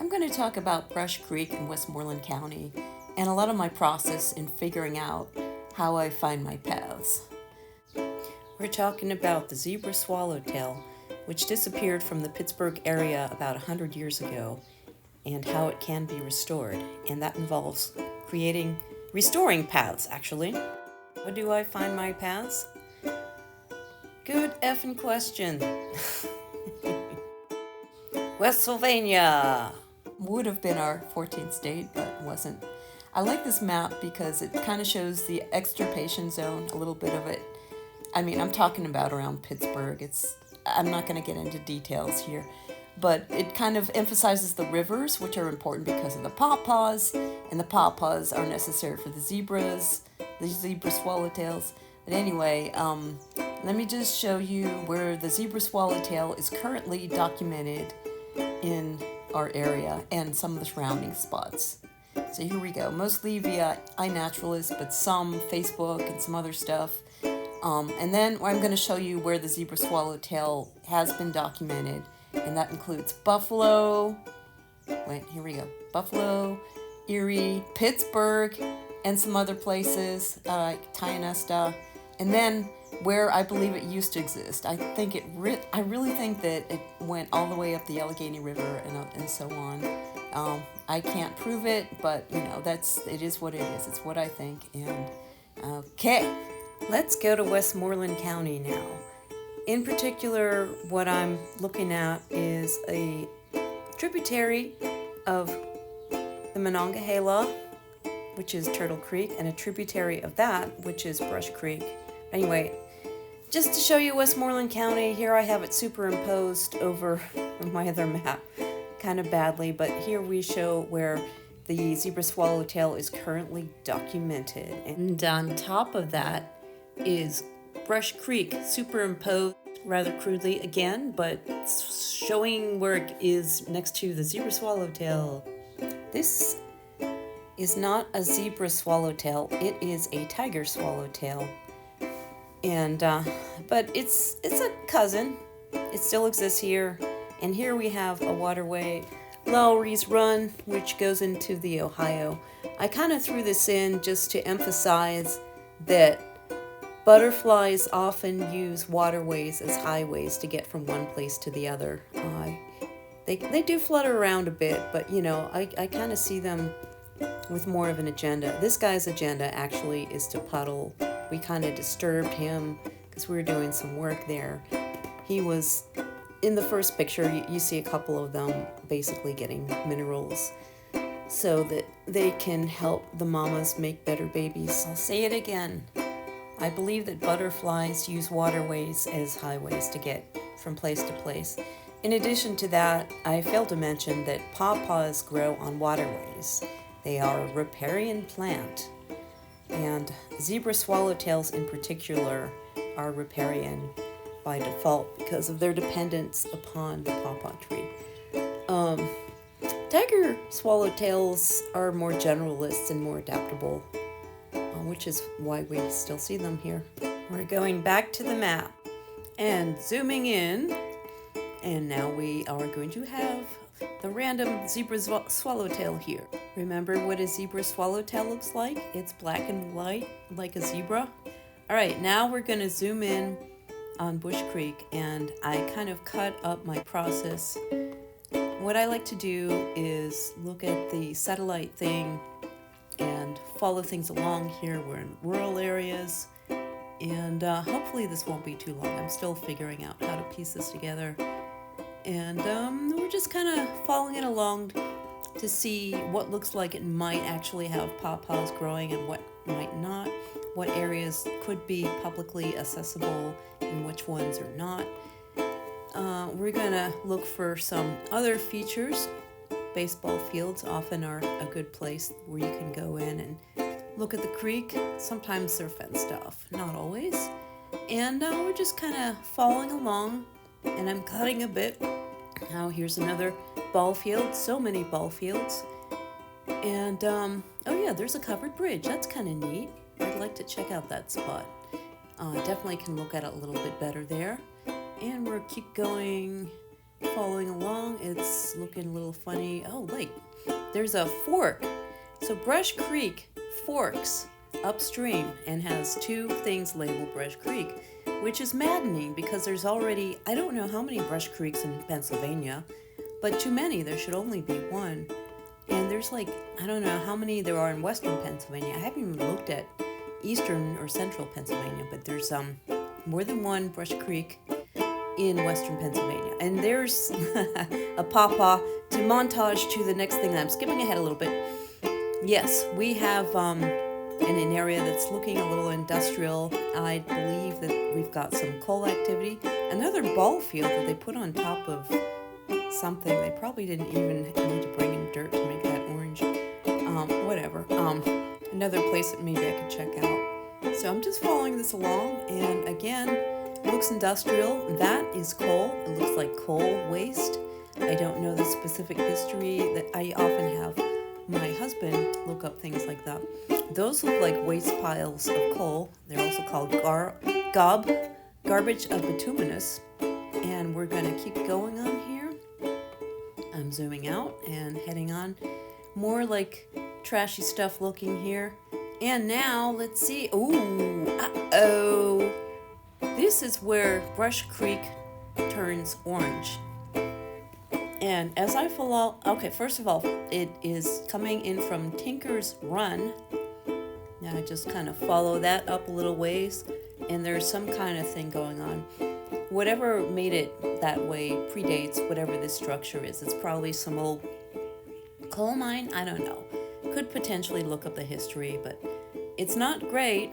I'm going to talk about Brush Creek in Westmoreland County and a lot of my process in figuring out how I find my paths. We're talking about the Zebra Swallowtail, which disappeared from the Pittsburgh area about 100 years ago, and how it can be restored. And that involves restoring paths, actually. How do I find my paths? Good effing question. West Sylvania would have been our 14th state, but wasn't. I like this map because it kind of shows the extirpation zone, a little bit of it. I mean, I'm talking about around Pittsburgh. I'm not going to get into details here, but it kind of emphasizes the rivers, which are important because of the pawpaws, and the pawpaws are necessary for the zebras, the zebra swallowtails. But anyway, let me just show you where the zebra swallowtail is currently documented in our area and some of the surrounding spots. So here we go, mostly via iNaturalist, but some Facebook and some other stuff. And then I'm going to show you where the zebra swallowtail has been documented, and that includes Buffalo, Buffalo, Erie, Pittsburgh, and some other places, Tionesta, and then where I believe it used to exist. I really think that it went all the way up the Allegheny River and so on. I can't prove it, but it is what it is. It's what I think. And okay, let's go to Westmoreland County now. In particular, what I'm looking at is a tributary of the Monongahela, which is Turtle Creek, and a tributary of that, which is Brush Creek. Anyway, just to show you Westmoreland County, here I have it superimposed over my other map, kind of badly, but here we show where the zebra swallowtail is currently documented. And on top of that is Brush Creek, superimposed rather crudely again, but showing where it is next to the zebra swallowtail. This is not a zebra swallowtail, it is a tiger swallowtail. And but it's a cousin. It still exists here. And here we have a waterway, Lowry's Run, which goes into the Ohio. I kind of threw this in just to emphasize that butterflies often use waterways as highways to get from one place to the other. They do flutter around a bit, but I kind of see them with more of an agenda. This guy's agenda actually is to puddle. We kind of disturbed him because we were doing some work there. He was, in the first picture, you see a couple of them basically getting minerals so that they can help the mamas make better babies. I'll say it again. I believe that butterflies use waterways as highways to get from place to place. In addition to that, I failed to mention that pawpaws grow on waterways. They are a riparian plant. And zebra swallowtails in particular are riparian by default because of their dependence upon the pawpaw tree. Tiger swallowtails are more generalists and more adaptable, which is why we still see them here. We're going back to the map and zooming in, and now we are going to have the random zebra swallowtail here. Remember what a zebra swallowtail looks like? It's black and white, like a zebra. All right, now we're going to zoom in on Bush Creek, and I kind of cut up my process. What I like to do is look at the satellite thing and follow things along here. We're in rural areas, and hopefully this won't be too long. I'm still figuring out how to piece this together. And we're just kind of following it along to see what looks like it might actually have pawpaws growing and what might not, what areas could be publicly accessible and which ones are not. We're going to look for some other features. Baseball fields often are a good place where you can go in and look at the creek. Sometimes they're fenced off, not always. And we're just kind of following along, and I'm cutting a bit. Now here's another ball field, so many ball fields. And oh yeah, there's a covered bridge. That's kind of neat. I'd like to check out that spot. Definitely can look at it a little bit better there. And we'll keep going following along. It's looking a little funny. Oh, wait, there's a fork. So Brush Creek forks upstream and has two things labeled Brush Creek, which is maddening because there's already, I don't know how many Brush Creeks in Pennsylvania, but too many. There should only be one. And there's like, I don't know how many there are in western Pennsylvania. I haven't even looked at eastern or central Pennsylvania, but there's more than one Brush Creek in western Pennsylvania. And there's a pawpaw to montage to the next thing. I'm skipping ahead a little bit. Yes, we have in an area that's looking a little industrial. I believe that we've got some coal activity. Another ball field that they put on top of something. They probably didn't even need to bring in dirt to make that orange. Whatever. Another place that maybe I could check out. So I'm just following this along, and again, it looks industrial. That is coal. It looks like coal waste. I don't know the specific history. That I often have my husband look up things like that. Those look like waste piles of coal. They're also called garbage of bituminous. And we're going to keep going on here. I'm zooming out and heading on. More like trashy stuff looking here. And now, let's see. Ooh, uh-oh. This is where Brush Creek turns orange. And as I follow, okay, first of all, it is coming in from Tinker's Run. Now I just kind of follow that up a little ways, and there's some kind of thing going on. Whatever made it that way predates whatever this structure is. It's probably some old coal mine, I don't know. Could potentially look up the history, but it's not great,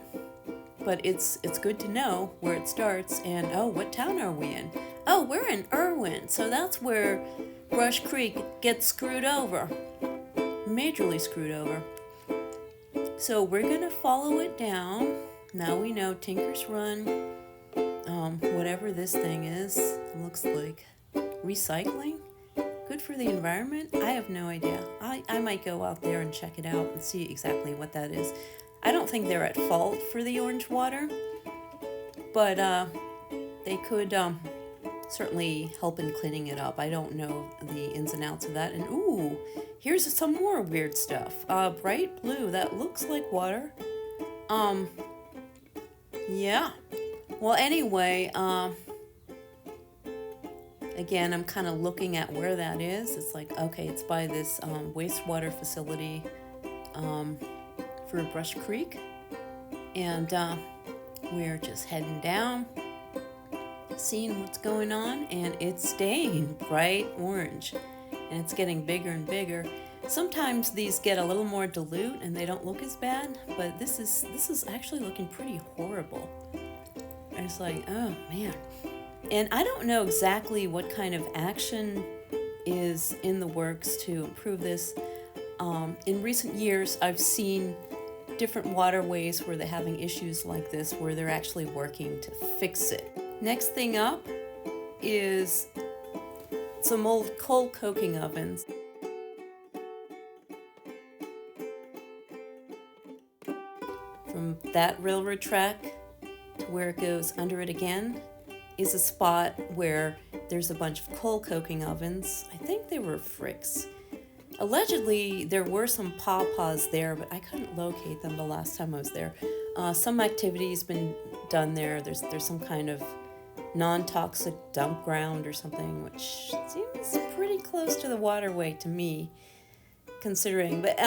but it's good to know where it starts. And oh, what town are we in? Oh, we're in Irwin, so that's where Brush Creek gets screwed over. Majorly screwed over. So we're gonna follow it down. Now we know Tinker's Run, whatever this thing is, looks like recycling. Good for the environment? I have no idea. I might go out there and check it out and see exactly what that is. I don't think they're at fault for the orange water, but they could certainly help in cleaning it up. I don't know the ins and outs of that. And ooh, here's some more weird stuff. Bright blue, that looks like water. Yeah. Well, anyway, again, I'm kind of looking at where that is. It's like, okay, it's by this wastewater facility for Brush Creek. And we're just heading down, seeing what's going on, and it's staying bright orange. And it's getting bigger and bigger. Sometimes these get a little more dilute and they don't look as bad, but this is actually looking pretty horrible. And it's like, oh man. And I don't know exactly what kind of action is in the works to improve this. In recent years, I've seen different waterways where they're having issues like this, where they're actually working to fix it. Next thing up is some old coal coking ovens. From that railroad track to where it goes under it again is a spot where there's a bunch of coal coking ovens. I think they were Fricks. Allegedly, there were some pawpaws there, but I couldn't locate them the last time I was there. Some activity's been done there. There's some kind of non-toxic dump ground or something, which seems pretty close to the waterway to me, considering. But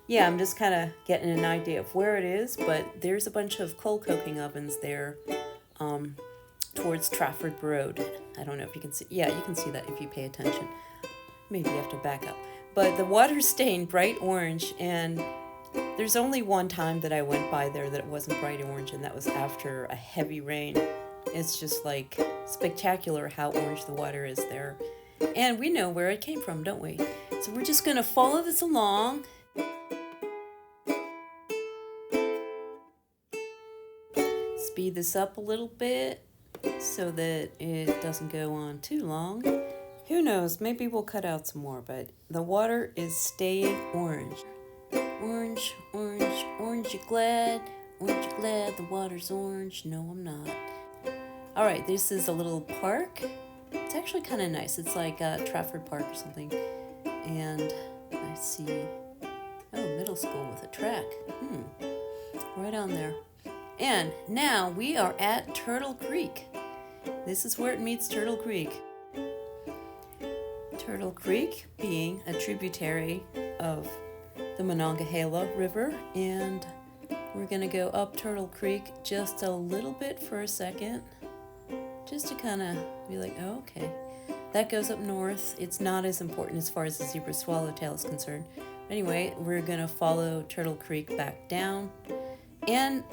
yeah, I'm just kind of getting an idea of where it is, but there's a bunch of coal coking ovens there towards Trafford Road. I don't know if you can see. Yeah, you can see that if you pay attention. Maybe you have to back up. But the water's staying bright orange, and there's only one time that I went by there that it wasn't bright orange, and that was after a heavy rain. It's just like spectacular how orange the water is there. And we know where it came from, don't we? So we're just going to follow this along. Speed this up a little bit so that it doesn't go on too long. Who knows, maybe we'll cut out some more, but the water is staying orange. Orange, orange, orange, you glad? Orange, you glad the water's orange? No, I'm not. All right, this is a little park, It's actually kind of nice. It's like Trafford Park or something. And I see, middle school with a track. Right on there. And now we are at Turtle Creek. This is where it meets Turtle Creek. Turtle Creek being a tributary of the Monongahela River, and we're going to go up Turtle Creek just a little bit for a second, just to kind of be like, oh, okay. That goes up north. It's not as important as far as the Zebra Swallowtail is concerned. Anyway, we're going to follow Turtle Creek back down, and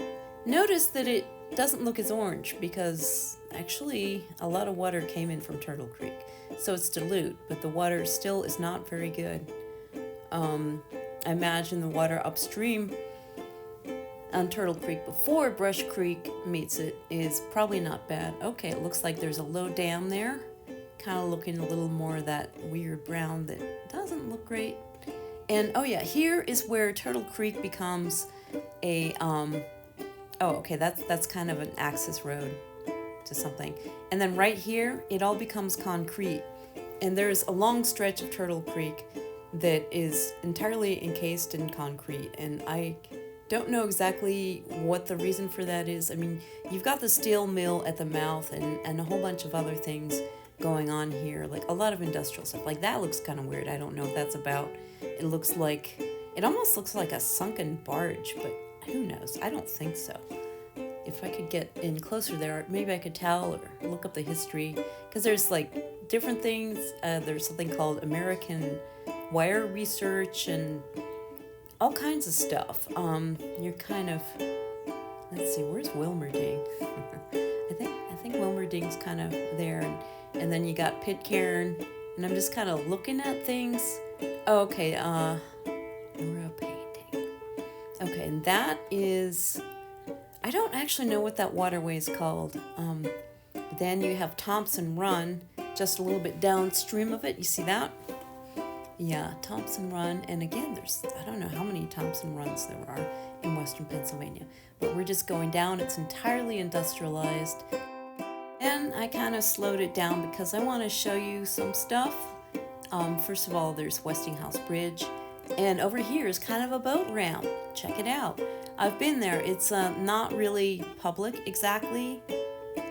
notice that it doesn't look as orange because actually a lot of water came in from Turtle Creek. So it's dilute, but the water still is not very good. I imagine the water upstream on Turtle Creek before Brush Creek meets it is probably not bad. Okay, it looks like there's a low dam there. Kind of looking a little more of that weird brown that doesn't look great. And oh yeah, here is where Turtle Creek becomes a, that's kind of an access road to something. And then right here, it all becomes concrete. And there's a long stretch of Turtle Creek that is entirely encased in concrete. And I don't know exactly what the reason for that is. I mean, you've got the steel mill at the mouth and a whole bunch of other things going on here, like a lot of industrial stuff. Like that looks kind of weird. I don't know what that's about. It almost looks like a sunken barge, but who knows? I don't think so. If I could get in closer there, maybe I could tell or look up the history, because there's like different things. There's something called American Wire Research and all kinds of stuff. You're kind of, let's see, where's Wilmerding? I think Wilmerding's kind of there, and then you got Pitcairn, and I'm just kind of looking at things. Oh, okay, Nora painting. Okay, and that is, I don't actually know what that waterway is called. Then you have Thompson Run, just a little bit downstream of it. You see that? Yeah, Thompson Run. And again, I don't know how many Thompson Runs there are in western Pennsylvania. But we're just going down. It's entirely industrialized. And I kind of slowed it down because I want to show you some stuff. First of all, there's Westinghouse Bridge. And over here is kind of a boat ramp. Check it out. I've been there. It's not really public exactly.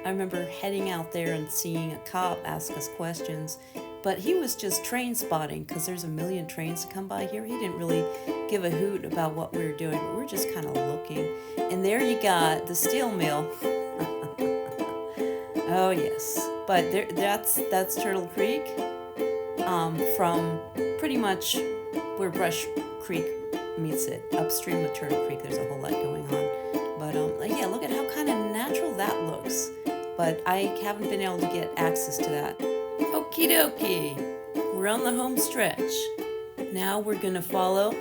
I remember heading out there and seeing a cop ask us questions, but he was just train spotting because there's a million trains to come by here. He didn't really give a hoot about what we were doing, but we're just kind of looking. And there you got the steel mill. Oh yes, but that's Turtle Creek. From pretty much where Brush Creek meets it, upstream of Turtle Creek. There's a whole lot going on, but yeah, look at how kind of natural that looks. But I haven't been able to get access to that. Okie dokie, we're on the home stretch. Now we're gonna follow,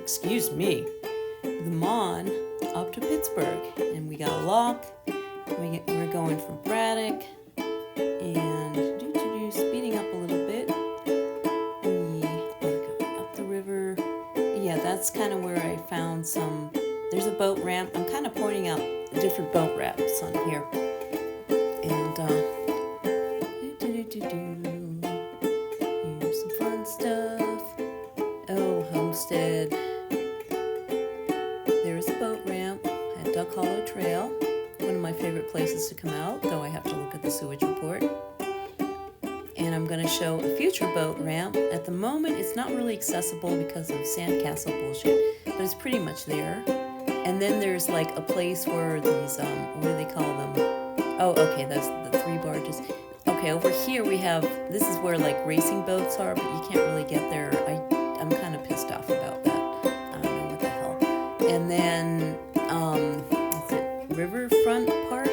excuse me, the Mon up to Pittsburgh, and we got a lock. We're going from Braddock, and speeding up a little bit. We are going up the river. Yeah, that's kind of where I found some. There's a boat ramp. I'm kind of pointing out different boat ramps on here. And here's some fun stuff. Oh, Homestead. There's a boat ramp at Duck Hollow Trail. One of my favorite places to come out, though I have to look at the sewage report. And I'm going to show a future boat ramp. At the moment, it's not really accessible because of sandcastle bullshit, but it's pretty much there. And then there's like a place where these, what do they call them? Oh, okay, that's the 3 barges. Okay, over here we have, this is where like racing boats are, but you can't really get there. I'm kind of pissed off about that. I don't know what the hell. And then, what's it? Riverfront Park?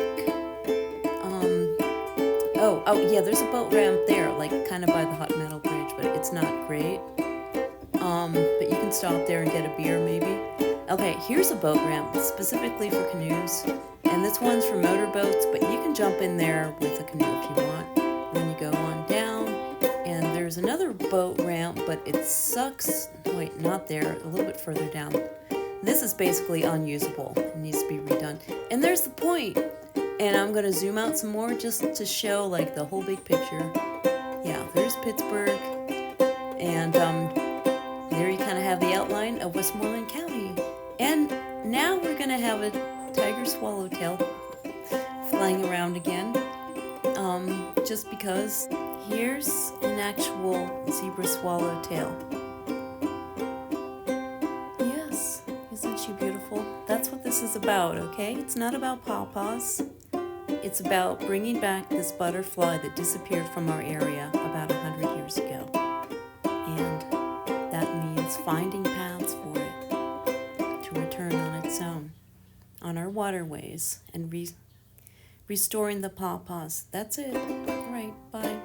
Oh yeah, there's a boat ramp there, like kind of by the Hot Metal Bridge, but it's not great. But you can stop there and get a beer maybe. Okay, here's a boat ramp specifically for canoes. And this one's for motorboats, but you can jump in there with a canoe if you want. And then you go on down, and there's another boat ramp, but it sucks. Wait, not there, a little bit further down. This is basically unusable. It needs to be redone. And there's the point. And I'm going to zoom out some more just to show like the whole big picture. Yeah, there's Pittsburgh. And there you kind of have the outline of Westmoreland County. And now we're going to have a tiger swallowtail flying around again. Just because here's an actual zebra swallowtail. Yes, isn't she beautiful? That's what this is about, okay? It's not about pawpaws. It's about bringing back this butterfly that disappeared from our area about 100 years ago. And that means finding paths for it to return on its own, on our waterways, and restoring the pawpaws. That's it. All right, bye.